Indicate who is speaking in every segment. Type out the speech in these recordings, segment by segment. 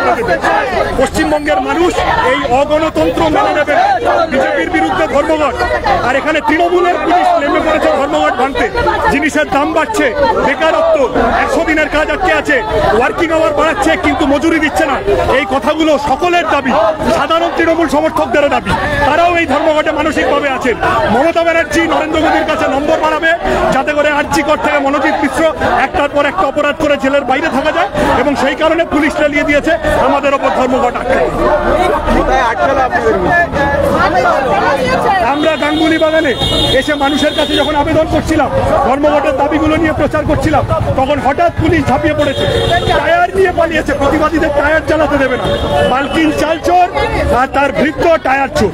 Speaker 1: করে দেবে। পশ্চিমবঙ্গের মানুষ এই অগণতন্ত্র মেনে নেবে। বিজেপির বিরুদ্ধে ধর্মঘট, আর এখানে তৃণমূলের পুলিশ নেমে পড়েছে ধর্মঘট ভাঙতে। জিনিসের দাম বাড়ছে, বেকারত্ব, 100 দিনের কাজ আটকে আছে, ওয়ার্কিং আওয়ার বাড়াচ্ছে কিন্তু মজুরি দিচ্ছে না। এই কথাগুলো সকলের দাবি, সাধারণ তৃণমূল সমর্থকদের দাবি। তারাও এই ধর্মঘটে মানসিকভাবে আছেন। মমতা ব্যানার্জি নরেন্দ্র মোদীর কাছে নম্বর বাড়াবে যাতে করে আরজিকর থেকে মনোজিৎ মিশ্র একটার পর একটা অপরাধ করে জেলের বাইরে থাকা যায়, এবং সেই কারণে পুলিশ চালিয়ে দিয়েছে আমাদের ওপর ধর্মঘট আটকে। আমরা গাঙ্গুলি বাগানে এসে মানুষের কাছে যখন আবেদন করছিলাম, ধর্মঘটের দাবিগুলো নিয়ে প্রচার করছিলাম, তখন হঠাৎ পুলিশ ঝাঁপিয়ে পড়েছে, টায়ার নিয়ে পালিয়েছে। প্রতিবাদীদের টায়ার চালাতে দেবে না। মালকিন চাল চোর আর তার ভৃত্য টায়ার চোর।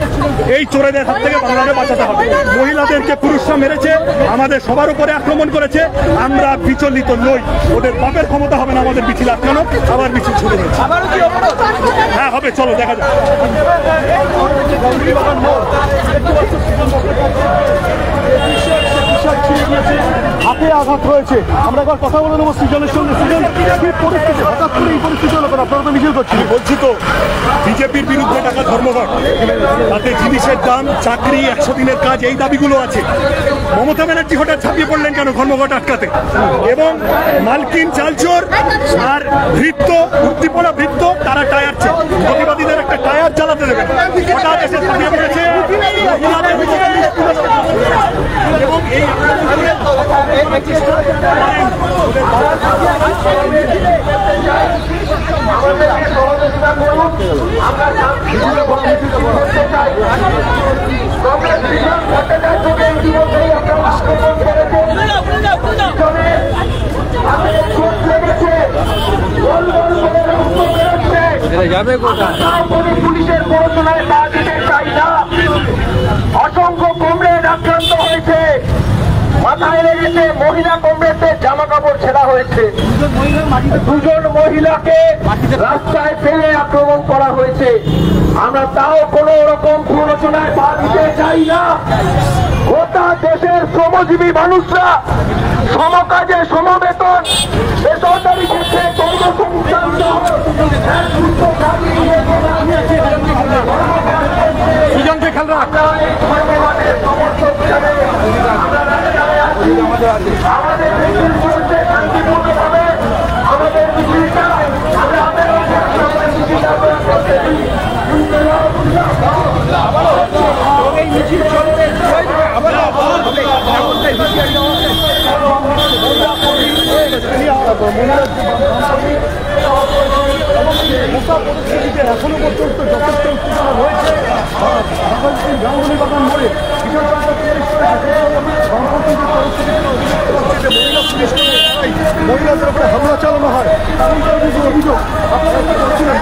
Speaker 1: এই চোরেদের হাত থেকে বাংলাকে বাঁচাতে হবে। মহিলাদেরকে পুরুষরা মেরেছে, আমাদের সবার উপরে আক্রমণ করেছে। আমরা বিচলিত নই। ওদের বাপের ক্ষমতা হবে না আমাদের মিছিল আটকানো। আবার মিছিল ছুটে যাচ্ছে। হ্যাঁ হবে, চলো দেখা যাক। হাতে আঘাত রয়েছে। আমরা একবার কথা বলে নেবো সৃজনের সঙ্গে। সৃজন, পরিস্থিতি হঠাৎ করে এই পরিস্থিতি হলো কেন? আপনারা তো মিছিল করছেন। বলছি তো, বিজেপির বিরুদ্ধে টাকা ধর্মঘট, তাতে জিনিসের দাম, চাকরি, 100 দিনের কাজ, এই দাবিগুলো আছে। মমতা ব্যানার্জি হঠাৎ ছাপিয়ে পড়লেন কেন ধর্মঘট আটকাতে? এবং মালকিন চালচোর আর ভৃত্য, উদ্দীপনা ভৃত্য, তারা টায়ার চোর। প্রতিবাদীদের একটা টায়ার চালাতে দেবে। হঠাৎ এসে ছাপিয়ে পড়েছে এবং এই
Speaker 2: পুলিশের পড়াশোনায় পা দিতে চাই না। অসংখ্য কমরেড আক্রান্ত হয়েছে, মাথায় লেগেছে, মহিলা কমরেডদের জামা কাপড় ছেঁড়া হয়েছে, 2জন মহিলাকে রাস্তায় ফেলে আক্রমণ করা হয়েছে। আমরা তাও কোন রকম প্ররোচনায় পা দিতে চাই না। গোটা দেশের শ্রমজীবী মানুষরা সমকাজে সমবেতন, বেসরকারি ক্ষেত্রে কর্মসংস্থান আমাদের দেশের বিরুদ্ধে শান্তিপূর্ণভাবে আমাদের মিছিলটা এই মিছিল চলবে।
Speaker 1: এখনো পর্যন্ত যথেষ্ট উত্তেজনা রয়েছে গাঙ্গুলি বাগান মোড়ে। মহিলাদের উপরে হামলা চালানো হয়, অভিযোগ। আপনারা কি করছিলেন?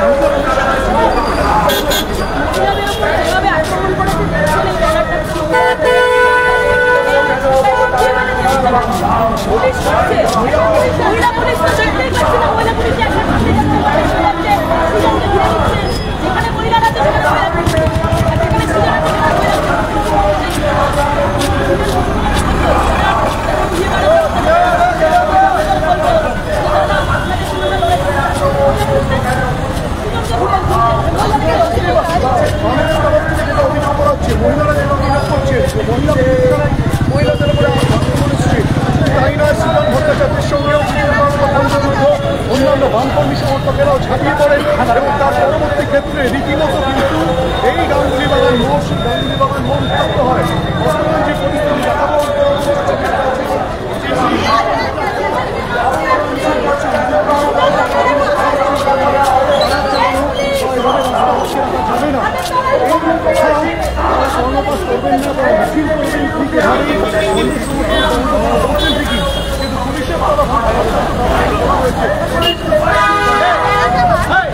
Speaker 1: মহিলাদের উপরে ভট্টাচার্যের সঙ্গেও অন্যান্য বামপন্থী সমর্থকেরাও ঝাঁপিয়ে পড়েন এবং তার পরবর্তী ক্ষেত্রে রীতিমতো কিন্তু এই গাঙ্গুলি বাগান মোড় উত্তপ্ত হয়। বর্তমান যে পরিস্থিতি দেখাবো, যাবে না, কর্ণপাত করবেন না, মিছিল করবেন, ঠিকই, কিন্তু পুলিশের তরফ
Speaker 2: ভাই